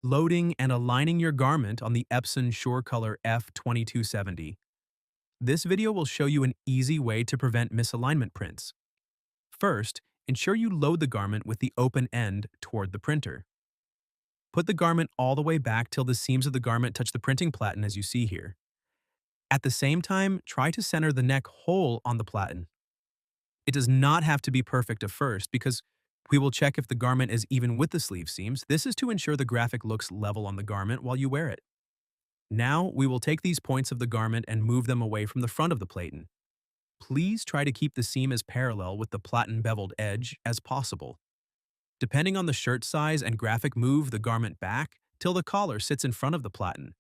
Loading and aligning your garment on the Epson SureColor F2270. This video will show you an easy way to prevent misalignment prints. First, ensure you load the garment with the open end toward the printer. Put the garment all the way back till the seams of the garment touch the printing platen as you see here. At the same time, try to center the neck hole on the platen. It does not have to be perfect at first because we will check if the garment is even with the sleeve seams. This is to ensure the graphic looks level on the garment while you wear it. Now, we will take these points of the garment and move them away from the front of the platen. Please try to keep the seam as parallel with the platen beveled edge as possible. Depending on the shirt size and graphic, move the garment back till the collar sits in front of the platen.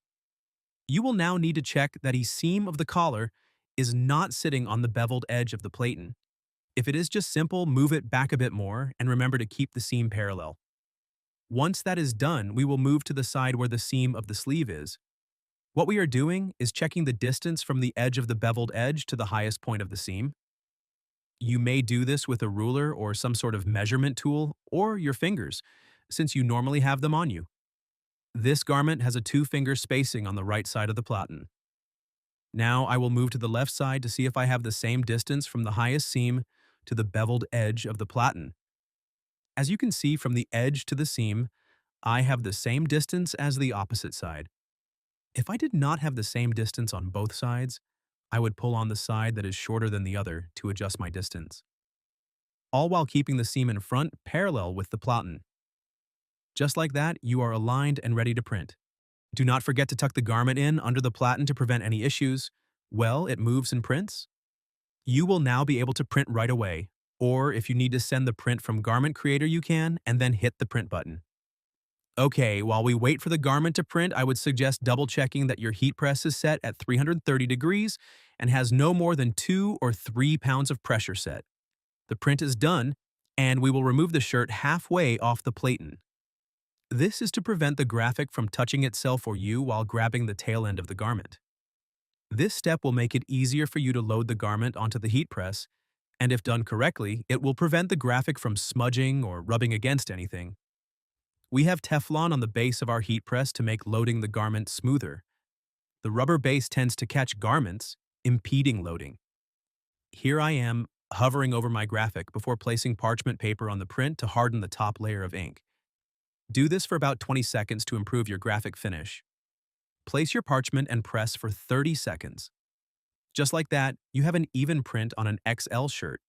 You will now need to check that a seam of the collar is not sitting on the beveled edge of the platen. If it is just simple, move it back a bit more and remember to keep the seam parallel. Once that is done, we will move to the side where the seam of the sleeve is. What we are doing is checking the distance from the edge of the beveled edge to the highest point of the seam. You may do this with a ruler or some sort of measurement tool or your fingers, since you normally have them on you. This garment has a 2-finger spacing on the right side of the platen. Now I will move to the left side to see if I have the same distance from the highest seam to the beveled edge of the platen. As you can see from the edge to the seam, I have the same distance as the opposite side. If I did not have the same distance on both sides, I would pull on the side that is shorter than the other to adjust my distance. All while keeping the seam in front parallel with the platen. Just like that, you are aligned and ready to print. Do not forget to tuck the garment in under the platen to prevent any issues. Well, it moves and prints. You will now be able to print right away, or if you need to send the print from Garment Creator you can, and then hit the print button. Okay, while we wait for the garment to print, I would suggest double-checking that your heat press is set at 330 degrees and has no more than 2 or 3 pounds of pressure set. The print is done, and we will remove the shirt halfway off the platen. This is to prevent the graphic from touching itself or you while grabbing the tail end of the garment. This step will make it easier for you to load the garment onto the heat press, and if done correctly, it will prevent the graphic from smudging or rubbing against anything. We have Teflon on the base of our heat press to make loading the garment smoother. The rubber base tends to catch garments, impeding loading. Here I am, hovering over my graphic before placing parchment paper on the print to harden the top layer of ink. Do this for about 20 seconds to improve your graphic finish. Place your parchment and press for 30 seconds. Just like that, you have an even print on an XL shirt.